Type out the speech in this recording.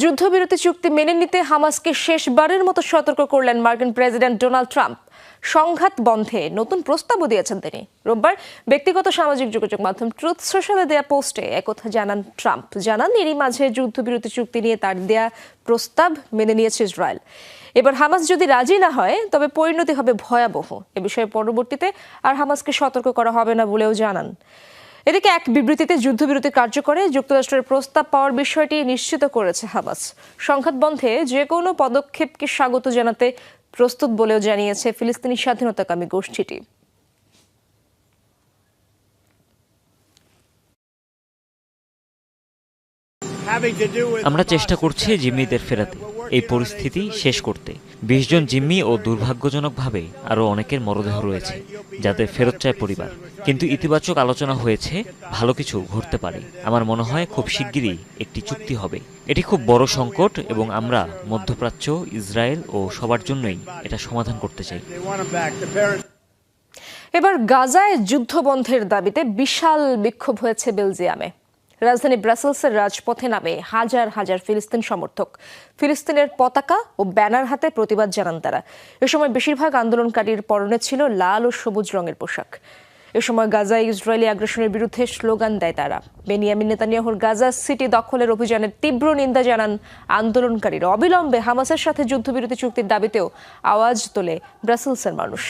যুদ্ধবিরতি চুক্তি মেনে নিতে হামাসকে শেষবারের মতো সতর্ক করলেন মার্কিন প্রেসিডেন্ট ডোনাল্ড ট্রাম্প। সংঘাত বন্ধে নতুন প্রস্তাবও দিয়েছেন তিনি। রোববার ব্যক্তিগত সামাজিক যোগাযোগ মাধ্যম ট্রুথ সোশ্যালে দেয়া পোস্টে একথা জানান ট্রাম্প। জানান এরই মাঝে যুদ্ধবিরতি চুক্তি নিয়ে তার দেয়া প্রস্তাব মেনে নিয়েছে ইসরায়েল। এবার হামাস যদি রাজি না হয় তবে পরিণতি হবে ভয়াবহ। এ বিষয়ে পরবর্তীতে আর হামাসকে সতর্ক করা হবে না বলেও জানান। এদিকে এক বিবৃতিতে যুদ্ধবিরতি কার্যকরে যুক্তরাষ্ট্রের প্রস্তাব পাওয়ার বিষয়টি নিশ্চিত করেছে হামাস। সংঘাত বন্ধে যে কোনো পদক্ষেপকে স্বাগত জানাতে প্রস্তুত বলেও জানিয়েছে ফিলিস্তিনি স্বাধীনতাকামী গোষ্ঠীটি। আমরা চেষ্টা করছি জিম্মিদের ফেরাতে, এই পরিস্থিতি শেষ করতে। ২০ জন জিম্মি ও দুর্ভাগ্যজনকভাবে আরও অনেকের মরদেহ রয়েছে যাদের ফেরত চায় পরিবার। কিন্তু ইতিবাচক আলোচনা হয়েছে, ভালো কিছু ঘটতে পারে। আমার মনে হয় খুব শিগগিরই একটি চুক্তি হবে। এটি খুব বড় সংকট এবং আমরা মধ্যপ্রাচ্য, ইসরায়েল ও সবার জন্যই এটা সমাধান করতে চাই। এবার গাজায় যুদ্ধবন্ধের দাবিতে বিশাল বিক্ষোভ হয়েছে বেলজিয়ামে। রাজধানী ব্রাসেলসের রাজপথে নামে হাজার হাজার ফিলিস্তিন সমর্থক। ফিলিস্তিনের পতাকা ও ব্যানার হাতে প্রতিবাদ জানান তারা। এ সময় বেশিরভাগ আন্দোলনকারীর পরনে ছিল লাল ও সবুজ রঙের পোশাক। এ সময় গাজায় ইসরায়েলি আগ্রাসনের বিরুদ্ধে স্লোগান দেয় তারা। বেনিয়ামিন নেতানিয়াহুর গাজা সিটি দখলের অভিযানের তীব্র নিন্দা জানান আন্দোলনকারীরা। অবিলম্বে হামাসের সাথে যুদ্ধবিরতি চুক্তির দাবিতেও আওয়াজ তোলে ব্রাসেলসের মানুষ।